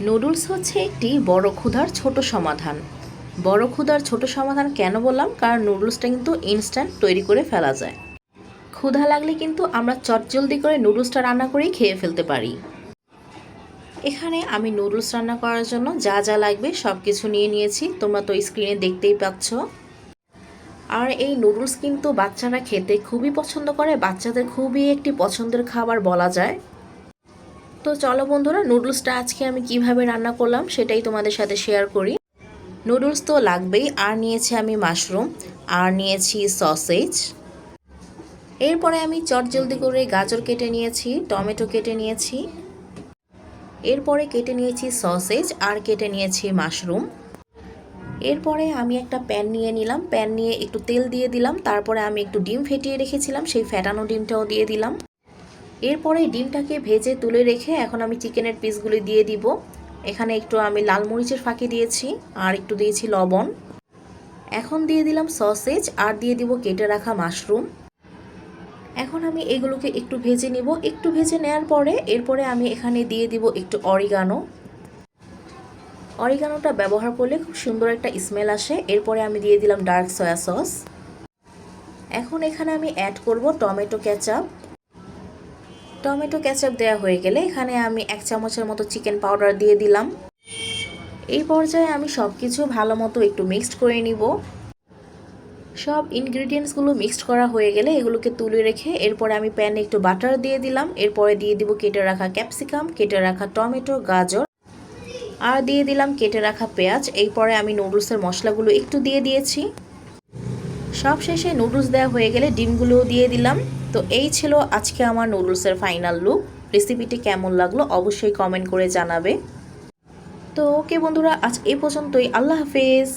Noodles হচ্ছে একটি বড় ক্ষুধার ছোট সমাধান। বড় ক্ষুধার ছোট সমাধান কেন বললাম? কারণ নুডলসটা কিন্তু ইনস্ট্যান্ট তৈরি করে ফেলা যায়। ক্ষুধা লাগলে কিন্তু আমরা চটজলদি করে নুডলসটা রান্না করেই খেয়ে ফেলতে পারি। এখানে আমি নুডলস রান্না করার জন্য যা যা লাগবে সব কিছু নিয়ে নিয়েছি, তোমরা তো স্ক্রিনে দেখতেই পাচ্ছ। আর এই নুডলস কিন্তু বাচ্চারা খেতে খুবই পছন্দ করে, বাচ্চাদের খুবই একটি পছন্দের খাবার বলা যায়। তো চলো বন্ধুরা, নুডলসটা আজকে আমি কিভাবে রান্না করলাম সেটাই তোমাদের সাথে শেয়ার করি। নুডলস তো লাগবেই, আর নিয়েছি আমি মাশরুম, আর নিয়েছি সসেজ। এরপরে আমি চটজলদি করে গাজর কেটে নিয়েছি, টমেটো কেটে নিয়েছি, এরপরে কেটে নিয়েছি সসেজ আর কেটে নিয়েছি মাশরুম। এরপরে আমি একটা প্যান নিয়ে নিলাম, প্যান নিয়ে একটু তেল দিয়ে দিলাম, তারপরে আমি একটু ডিম ফেটিয়ে রেখেছিলাম, সেই ফেটানো ডিমটাও দিয়ে দিলাম। এরপরে ডিমটাকে ভেজে তুলে রেখে এখন আমি চিকেনের পিসগুলি দিয়ে দিব। এখানে একটু আমি লাল মরিচের ফাঁকি দিয়েছি, আর একটু দিয়েছি লবণ। এখন দিয়ে দিলাম সসেজ আর দিয়ে দিব কেটে রাখা মাশরুম। এখন আমি এগুলোকে একটু ভেজে নিব। একটু ভেজে নেওয়ার পরে এরপরে আমি এখানে দিয়ে দিব একটু অরিগানো। অরিগানোটা ব্যবহার করলে খুব সুন্দর একটা স্মেল আসে। এরপরে আমি দিয়ে দিলাম ডার্ক সয়া সস। এখন এখানে আমি অ্যাড করব টমেটো কেচাপ। টমেটো কেচাপ দেওয়া হয়ে গেলে এখানে আমি 1 চামচের মতো চিকেন পাউডার দিয়ে দিলাম। এই পর্যায়ে আমি সব কিছু ভালো মতো একটু মিক্সড করে নিব। সব ইনগ্রিডিয়েন্টসগুলো মিক্সড করা হয়ে গেলে এগুলোকে তুলে রেখে এরপরে আমি প্যানে একটু বাটার দিয়ে দিলাম। এরপরে দিয়ে দিব কেটে রাখা ক্যাপসিকাম, কেটে রাখা টমেটো, গাজর, আর দিয়ে দিলাম কেটে রাখা পেঁয়াজ। এরপরে আমি নুডলসের মশলাগুলো একটু দিয়ে দিয়েছি। সব শেষে নুডলস দেওয়া হয়ে গেলে ডিমগুলোও দিয়ে দিলাম। তো এই ছিল আজকে আমার নুডলসের ফাইনাল লুক। রেসিপিটি কেমন লাগলো অবশ্যই কমেন্ট করে জানাবে। তো ওকে বন্ধুরা, আজ এই পর্যন্তই। আল্লাহ হাফেজ।